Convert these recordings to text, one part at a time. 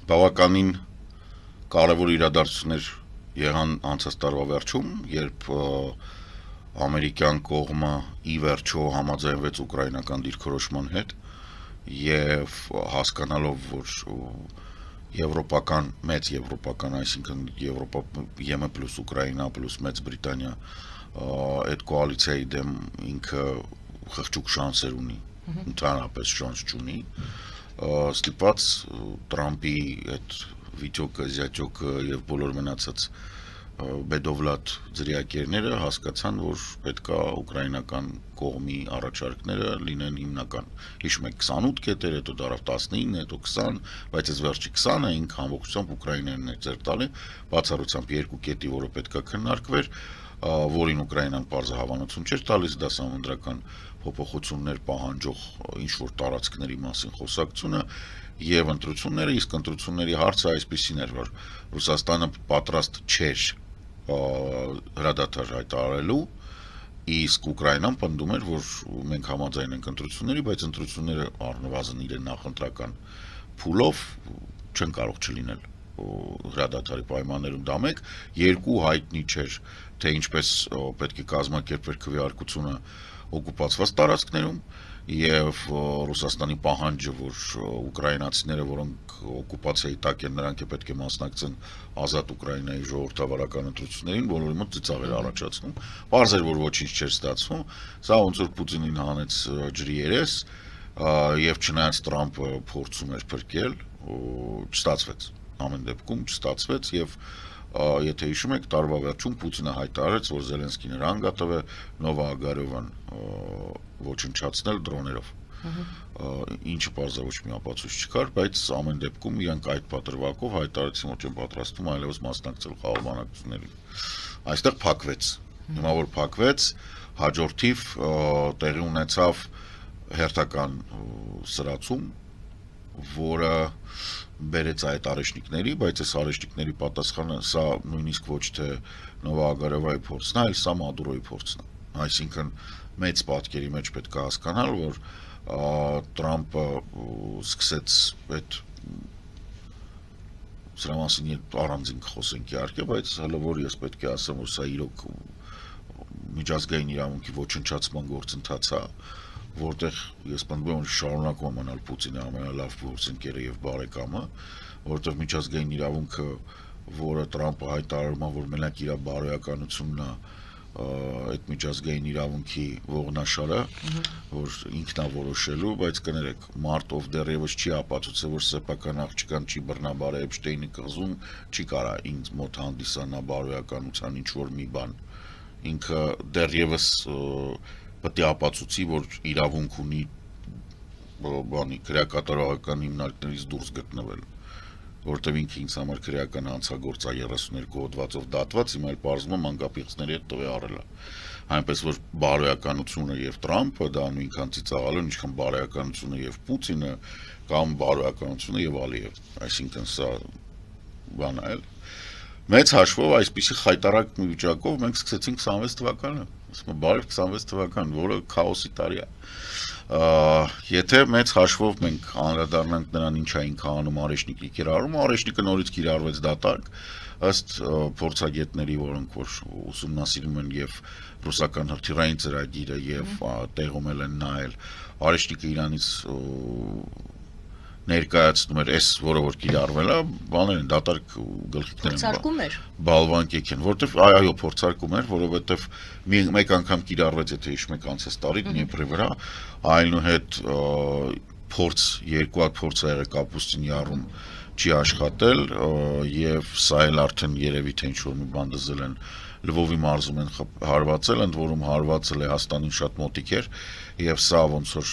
բավականին կարևոր իրադարձություններ եղան անցած տարվա վերջում, երբ ամերիկյան կողմը ի վերջո համաձայնվեց ուկրաինական դիրքորոշման հետ եւ հասկանալով, որ մեծ եվրոպական, այսինքն Եվրոպա ԵՄ պլյուս Ուկրաինա պլյուս Մեծ Բրիտանիա այդ կոալիցիայի դեմ ինքը խղճուկ շանսեր ունի, ընդհանրապես շանս չունի, ստիպված Տրամպի այդ վիճոկը, զյաճոկը եւ բոլոր մնացած բեդովլատ ձրիակերները հասկացան, որ պետքա ուկրաինական կողմի առաջարկները լինեն հիմնական։ Հիշում եք 28 կետեր, հետո դարավ 19, հետո 20, բայց այս վերջի 20-ը ինք ամբողջությամբ Ուկրաինան էր ձեռ տալի, բացառությամբ 2 կետի, որը պետքա քննարկվեր, որին Ուկրաինան պարզահավանություն չէր տալիս, դա սահմանադրական փոփոխություններ պահանջող ինչ-որ տարածքների մասին խոսակցությունը եւ ընտրությունները, իսկ ընտրությունների հարցը այսպեսին էր, որ Ռուսաստանը պատրաստ չէր հրադադար հայտարարելու, իսկ Ուկրաինան պնդում էր, որ մենք համաձայն ենք ընտրությունների, բայց ընտրությունները առնվազն իրեն նախընտրական փուլով չեն կարող չլինել հրադադարի պայմաններում, դա մեկ, երկու հայտնի չէր, թե ինչպես պետք է կազմակերպվեր քվեարկությունը օկուպացված տարածքներում եւ Ռուսաստանի պահանջը, որ ուկրաինացիները, որոնք օկուպացիայի տակ են, նրանք պետք է մասնակցեն ազատ Ուկրաինայի ժողովրդավարական ընտրություններին, բոլորի մոտ ծիծաղ էր առաջացնում, պարզ էր, որ ոչինչ չէր ստացվում, սա ոնց որ Պուտինին հանեց ջրի երես եւ չնայած Տրամպը փորձում էր փրկել, չստացվեց, ամեն դեպքում չստացվեց եւ եթե հիշում եք, տարվա վերջում Պուտինը հայտարարեց, որ Զելենսկին հրահանգ է տվել Նովոագարովան ոչնչացնել դրոներով, ինչը պարզա ոչ մի ապացույց չկար, բայց ամեն դեպքում իրանք այդ պատրվակով հայտարարեցին, որ չեն պատրաստվում այլևս մասնակցել խաղաղ բանակցություններին։ Այստեղ փակվեց, հիմա որ փակվեց, հաջորդիվ տեղի ունեցավ հերթական սրացում, որը բերեց այդ արեշնիկների, բայց այս արեշնիկների պատասխանը սա նույնիսկ ոչ թե Նովոագարովայի փորձն է, այլ սա Մադուրոյի փորձն է։ Այսինքն մեծ պատկերի մեջ պետք է հասկանալ, որ Տրամպը սկսեց այդ սրա մասին առանձին խոսենք իհարկե, բայց հələ որ ես պետք է ասեմ, որ սա իրոք միջազգային իրավունքի ոչնչացման գործընթաց է, որտեղ ես պնդում եմ, որ շարունակում է մնալ Պուտինի ամենալավ գործընկերը եւ բարեկամը, որտեղ միջազգային իրավունքը, որը Տրամպը հայտարարում է, որ մենակ իր բարոյականությունն է այդ միջազգային իրավունքի ողնաշարը, որ ինքն է որոշելու, բայց կներեք, Մարտով դեռևս չի ապացուցել, որ սեփական աղջկան չի բռնաբարել Էփշտեյնի կղզում, չի կարա ինձ մոտ հանդիսանա բարոյականության ինչ-որ մի բան, ինքը դեռևս պետք է ապացուցի, որ իրավունք ունի բանի քրեակատարողական հիմնարկներից դուրս գտնվել, որտեղ ինքը ինձ համար քրեական հանցագործ է 32 հոդվածով դատված, հիմա էլ պարզվում է մանկապիղծների հետ տվե առել է։ Այնպես որ բարոյականությունը եւ Տրամպը դա նույնքան ծիծաղալու, ինչքան բարոյականությունը եւ Պուտինը կամ բարոյականությունը եւ Ալիև, այսինքն սա բան է։ Մեծ հաշվով այսպիսի խայտարակ վիճակով մենք սկսեցինք 26 թվականը, ասում եմ բարև 26 թվական, որը քաոսի տարի է։ Եթե մեծ հաշվով մենք անդրադառնանք նրան ինչ այն քանում արեշնիկի կիրառումը, արեշնիկը նորից կիրառվեց դատարկ, ըստ փորձագետների, որոնք որ ուսումնասիրում են եւ ռուսական հրթիռային ծրագիրը եւ տեղում են նայել, արեշնիկը իրանից ներկայացնում էր այս, որը որ կիրառվել է, բաներ են, դատարկ գլխիկներ են, փորձարկում էր, բալվանկեք են, որտեվ այո, փորձարկում էր, որովհետև մեկ անգամ կիրառվեց, եթե հիշում եք անցած տարի Դնեպրի վրա, այնուհետ փորձ, երկու հատ փորձ ա եղել Կապուստինի առում չի աշխատել եւ սա էլ արդեն երևի թե ինչ-որ մի բան դզել են Լվովի մարզում են հարվածել, ընդ որում հարվածը Լեհաստանին շատ մոտիկ էր եւ սա ոնց որ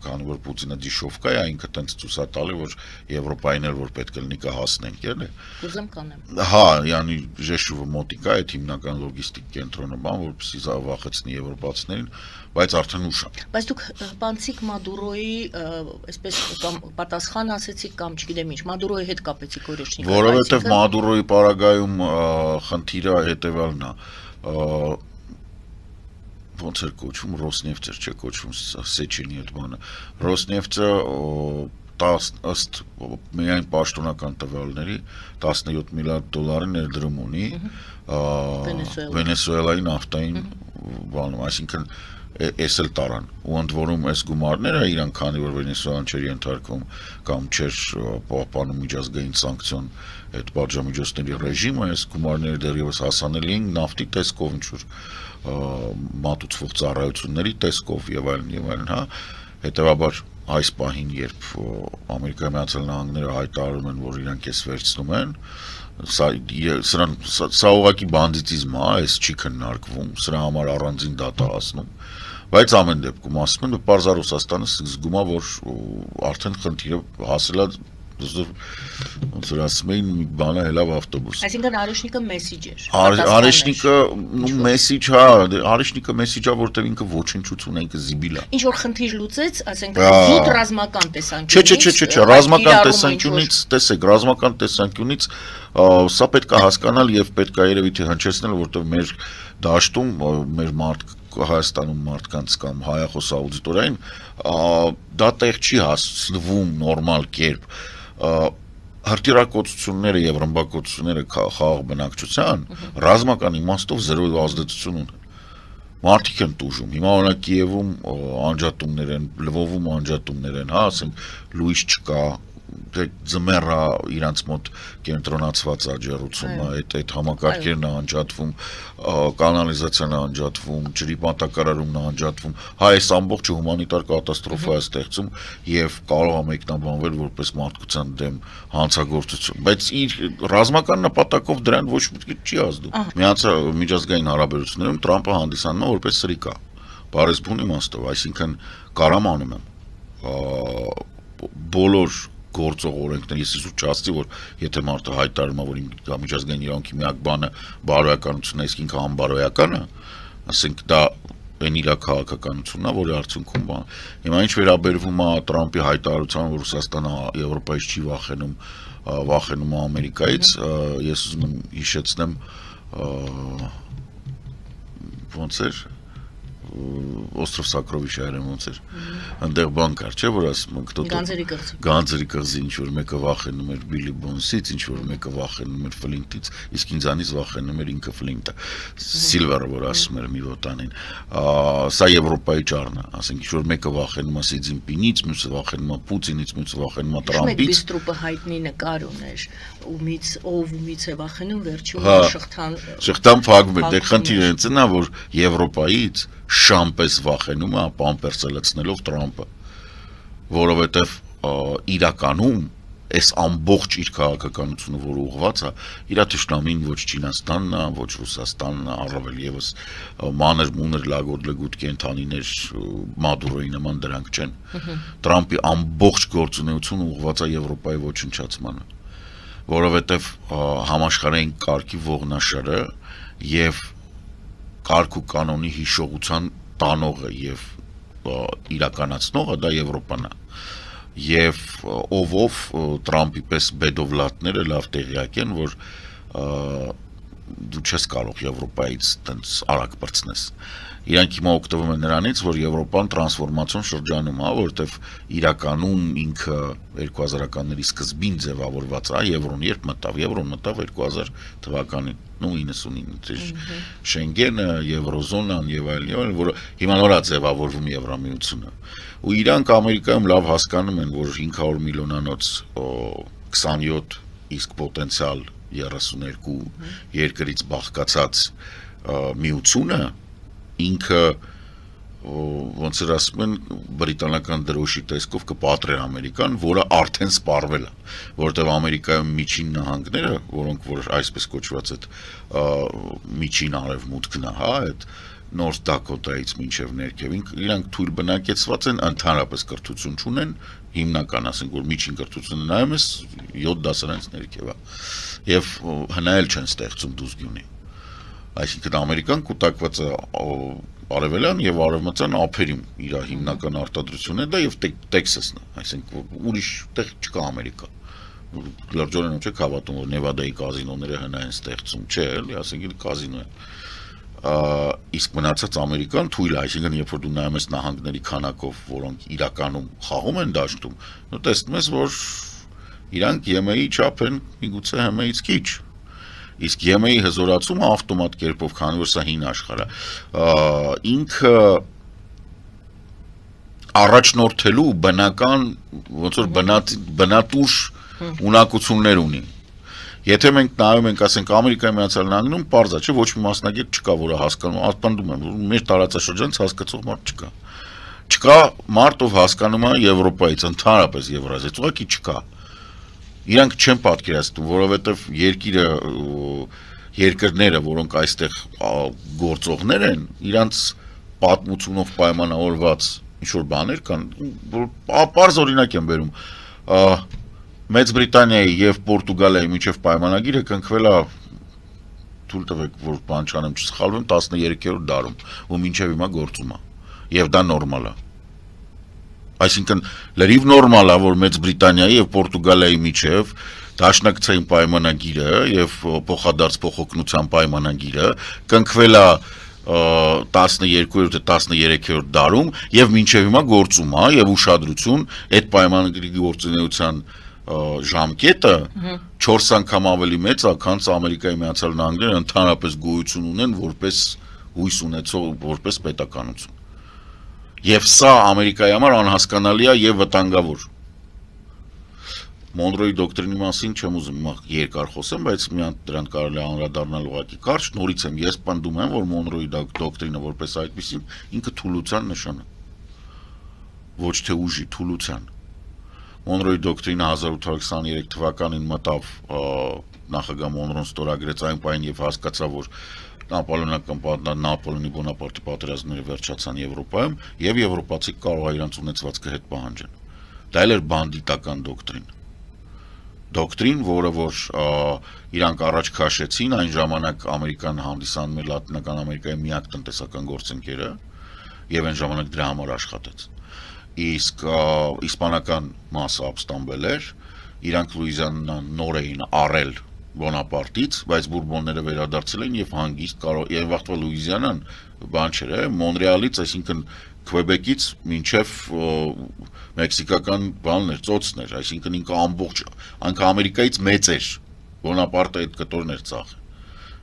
քանի որ Պուտինը դիշովկա է, ինքը տենց ցույց է տալի, որ Եվրոպային էլ որ պետք է լինի կհասնենք, էլի։ Ուզեմ կանեմ։ Հա, yani Ժեշովը մոտիկ է այդ հիմնական լոգիստիկ կենտրոնը, բան, որպեսզի զավախեցնի եվրոպացիներին, բայց արդեն ուշ է։ Բայց դուք պանցիկ Մադուրոյի, այսպես կամ պատասխան ասեցիք կամ չգիտեմ ինչ, Մադուրոյի հետ կապեցիք օրեշնիկը։ Որովհետեւ Մադուրոյի պարագայում խնդիրը հետեւյալն է, ոնց էր կոչվում, Ռոսնեֆտը չէ կոչվում Սեչենի այդ բանը։ Ռոսնեֆտը ըստ միայն պաշտոնական տվյալների 17 միլիարդ դոլարի ներդրում ունի Վենեսուելայի նավթային բանում, այսինքն էս էլ տարան ու ընդ որում այս գումարները իրան քանի որ Վենեսուելան չէր ենթարկվում կամ չէր պահպանում միջազգային սանկցիոն այդ պատժամիջոցների ռեժիմը, այս գումարները դեռևս հասանելի են նավթի տեսքով ինչ-որ մատուցվող ծառայությունների տեսքով եւ այլն, հա, հետեւաբար այս պահին երբ Ամերիկայի Միացյալ Նահանգները հայտարարում են, որ իրանք էս վերցնում են, սա ուղղակի բանդիտիզմ է, այս չի քննարկվում, սրա համար առանձին դատա ասնում, բայց ամեն դեպքում ասում են, պարզ Ռուսաստանը զգում է, որ արդեն խնդիրը հասել է ոնց որ ասում էին մի բան է հելավ ավտոբուս։ Այսինքն Արեշնիկը մեսիջ էր։ Արեշնիկը մեսիջ, հա, Արեշնիկը մեսիջ է, որտեղ ինքը ոչնչություն է, ինքը զիբիլ է։ Ինչ որ խնդիր լուծեց, ասենք զուտ ռազմական տեսանկյունից։ Չէ, ռազմական տեսանկյունից, տեսեք, ռազմական տեսանկյունից սա պետք է հասկանալ եւ պետք է երևի թե հնչեցնել, որտեղ մեր դաշտում մեր Հայաստանում մարդկանց կամ հայախոս աուդիտորիային դա տեղ չի հասնվում նորմալ կերպ հրթիռակոծությունները եւ ռմբակոծությունները խաղաղ բնակչության ռազմական իմաստով զերո ազդեցություն ունեն մարդիկ են տուժում հիմա օրինակ Կիևում անջատումներ են Լվովում անջատումներ են հա ասենք լույս չկա ձմեռը իրանց մոտ կենտրոնացված աջերուցումը այդ համակարգերն է անջատվում կանալիզացիան է անջատվում ջրի մատակարարումն է անջատվում հա այս ամբողջը հումանիտար կատաստրոֆա է ստեղծում եւ կարող է մեկնաբանվել որպես մարդկության դեմ հանցագործություն բայց իր ռազմական նպատակով դրան ոչ մի չի ազդում միացյալ միջազգային հարաբերություններում Թրամփը հանդիսանում է որպես սրիկա բարեսբուն իմաստով այսինքն կարամ անում եմ բոլոր գործող օրենքներ, ես իսուր չասցի, որ եթե մարդը հայտարարում է, որ միջազգային իրավունքի միակ բանը բարոյականությունն է, իսկ ինքը անբարոյական է, ասենք դա այն իր քաղաքականությունն է, որի արդյունքում բան։ Հիմա ինչ վերաբերվում է Թրամփի հայտարարությանը, որ Ռուսաստանը Եվրոպայից չի վախենում Ամերիկայից, ես ուզում եմ հիշեցնեմ ոնց էր Остров Сокровища ոնց էր այնտեղ բան կար չէ որ ասում են Գանձերի կղզի ինչ որ մեկը վախենում էր Բիլի Բոնսից ինչ որ մեկը վախենում էր Ֆլինտից իսկ ինձանից վախենում էր ինքը Ֆլինտը Սիլվերը որ ասում էր մի ոտանին սա Եվրոպայի ճառն է ասենք ինչ որ մեկը վախենում է Սի Ցզինպինից մյուսը վախենում է Պուտինից մյուսը վախենում է Տրամպից Բիստրուպը հայտնի նկար ուներ ումից է վախենում վերջում շղթան փակում է դե խնդիրը հենց նա որ Եվրոպայից շամպես վախենում է պամպերսը լցնելով Թրամփը որովհետև իրականում այս ամբողջ իր քաղաքականությունը որ ուղղված է իր թշնամին ոչ Չինաստանն է ոչ Ռուսաստանն է առավել եւս մանր մուներ լագորդ լգուտ կենթանիներ Մադուրոյի նման դրանք չեն Թրամփի ամբողջ գործունեությունը ուղղված է Եվրոպայի ոչնչացմանը որովհետև համաշխարհային կարգի ողնաշարը եւ կարգ ու կանոնի հիշողության տանողը եւ իրականացնողը դա Եվրոպան է եւ ով Թրամփի պես բեդովլատները լավ տեղյակ են որ դու չես կարող Եվրոպայից տենց արագ բրցնես իրանք հիմա օգտվում են նրանից որ Եվրոպան տրանսֆորմացիոն շրջանում է որտեվ իրականում ինքը 2000-ականների սկզբին ձևավորված է Եվրոն երբ մտավ Եվրոն մտավ 2000 թվականին նո 99 Շենգենը Եվրոզոնան եւ այլն որը հիմա նորա ձևավորվում Եվրամիությունը ու իրանք Ամերիկայում լավ հասկանում են որ 500 միլիոնանոց 27 իսկ պոտենցիալ 32 երկրից բաղկացած միությունը ինքը ոնց էր ասում են բրիտանական դրոշի տեսքով կպատրի Ամերիկան, որը արդեն սպառվել է, որտեղ Ամերիկայում միջին նահանգները, որոնք որ այսպես կոչված այդ միջին արևմուտքն է, հա, այդ Նորթ Դակոտայից մինչև ներքև, իրանք թույլ բնակեցված են, ընդհանրապես կրթություն չունեն, հիմնական ասենք որ միջին կրթությունը նայում ես 7 դասարանից ներքև է, եւ հնայել չեն ստեղծում դուսգյունի, այսինքն Ամերիկան կուտակված է արևելյան եւ արևմտյան ափերին իր հիմնական արտադրությունն է դա եւ Տեքսասն է, այսինքն ուրիշ տեղ չկա Ամերիկա, լրջորեն չեք հավատում որ Նևադայի կազինոները հնա են ստեղծում, չէ, էլի, ասենք կազինո է իսկ մնացած Ամերիկան թույլ է, այսինքն երբ որ դու նայում ես նահանգների քանակով, որոնք իրականում խաղում են դաշտում, դու տեսնում ես, որ իրանք ԵՄ-ի չափ են, միգուցե ՀՄ-ից քիչ։ Իսկ ԵՄ-ի հզորացումը ավտոմատ կերպով, քանի որ սա հին աշխարհ է, ինքը առաջնորդելու բնական, ոնց որ բնատուր ունակություններ ունի։ Եթե մենք նայում ենք, ասենք Ամերիկայի Միացյալ Նահանգներում պարզ է, չէ, ոչ մի մասնագետ չկա, որը հասկանում, ասպանդում եմ, որ մեր տարածաշրջանից հասկացող մարդ չկա։ Չկա մարդ, ով հասկանում է Եվրոպայից, ընդհանրապես Եվրազիայից, ուղղակի չկա։ Իրանք չեն պատկերացնում, որովհետև երկրները, որոնք այստեղ գործողներ են, իրանց պատմությունով պայմանավորված ինչ-որ բաներ կան, որ պարզ օրինակ եմ բերում, Մեծ Բրիտանիայի և Պորտուգալիայի միջև պայմանագիրը կնքվել է, թույլ տվեք, որ բան չանեմ չսխալվեմ, 13-րդ դարում, ու մինչև հիմա գործում է, և դա նորմալ է։ Այսինքն լրիվ նորմալ է, որ Մեծ Բրիտանիայի և Պորտուգալիայի միջև դաշնակցային պայմանագիրը և փոխադարձ փոխօգնության պայմանագիրը կնքվել է 12-րդ 13-րդ դարում և մինչև հիմա գործում է և ուշադրություն այդ պայմանագրի գործունեության ժամկետը 4 անգամ ավելի մեծ է, քան Ամերիկայի Միացյալ Նահանգները ընդհանրապես գոյություն ունեն որպես հույս ունեցող, որպես պետականություն։ Եվ սա Ամերիկայի համար անհասկանալի է և վտանգավոր։ Մոնրոյի դոկտրինի մասին չեմ ուզում երկար խոսեմ, բայց մի հատ դրան կարելի է անդրադառնալ ուղղակի կարճ, նորից եմ, ես պնդում եմ, որ Մոնրոյի դոկտրինը որպես այդպիսին ինքը թուլության նշան է։ Ոչ թե ուժի, թուլության։ Մոնրոյի դոկտրինը 1823 թվականին մտավ նախագահ Մոնրոն ստորագրեց այն պահին և հասկացավ, որ Նապոլեոնի Բոնապարտի պատերազմները վերջացան Եվրոպայում և եվրոպացիք կարող է իրենց ունեցվածքը հետ պահանջեն։ Դա էլ էր բանդիտական դոկտրին, որը որ իրանք առաջ քաշեցին, այն ժամանակ Ամերիկան հանդիսանում էր Լատինական Ամերիկայի միակ տնտեսական գործընկերը և այն ժամանակ դրա համար աշխատեց։ Իսկ իսպանական մասը ապստամբել էր, իրանք Լուիզիանան նոր էին առել Բոնապարտից, բայց բուրբոնները վերադարձել էին և հանգիստ և վաղտվա Լուիզիանան բան չէր, Մոնրեալից, այսինքն Քվեբեկից մինչև մեքսիկական բաններ, ծոցներ, այսինքն ինքը ամբողջ, անքը Ամերիկայից մեծ էր, Բոնապարտը այդ կտորն էր ծախել։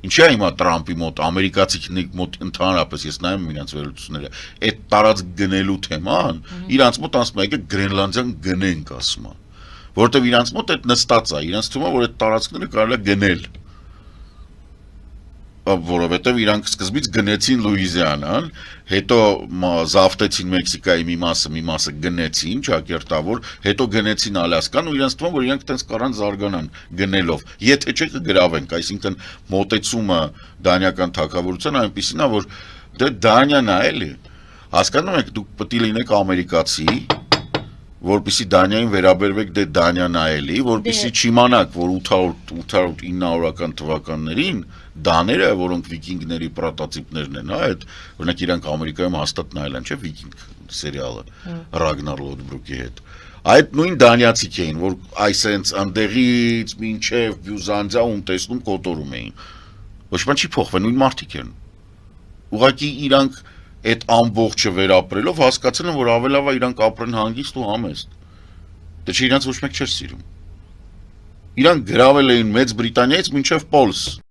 Ինչի է հիմա Տրամպի մոտ, ամերիկացիների մոտ ընդհանրապես, ես նայում եմ իրենց վերլուծությունները, այդ տարած գնելու թեման, իրանց մոտ ասում է, եկեք Գրենլանդիան գնենք, ասում է, որովհետև իրանց մոտ այդ նստած է, իրանց թվում է, որ այդ տարածքները կարելի է գնել, որովհետև իրանք սկզբից գնեցին Լուիզիանան, հետո զավթեցին Մեքսիկայի մի մասը գնեցին, ճակերտավոր, հետո գնեցին Ալյասկան ու իրանց թվում, որ իրանք տենց կարան զարգանան գնելով, եթե չէ կգրավենք, այսինքն մոտեցումը դանիական թագավորության այնպիսին է, որ դե Դանիան է էլի, հասկանում եք, դուք պետք է լինեք ամերիկացի, որպեսզի Դանիային վերաբերվեք դե Դանիան է էլի, որպեսզի չիմանաք, որ 800-900-ական թվականներին դաները, որոնք վիկինգների պրոտոտիպներն են, այդ օրինակ իրանք Ամերիկայում հաստատ նայել են, չէ՞ վիկինգ սերիալը Ռագնար Լոդբրուկի հետ։ Այդ նույն դանիացիք էին, որ այսենց ընդեղից մինչև Բյուզանդիա տեսնում կոտորում էին։ Ոչ մի չի փոխվել, նույն մարդիկ են։ Ուղղակի իրանք այդ ամբողջը վերապրելով հասկացել են, որ ավելավա իրանք ապրեն հանգիստ ու համեստ։ Դե չէ իրանք ոչ մեկ չէր սիրում։ Իրանք գրավել էին Մեծ Բրիտանիայից մինչև Պոլս։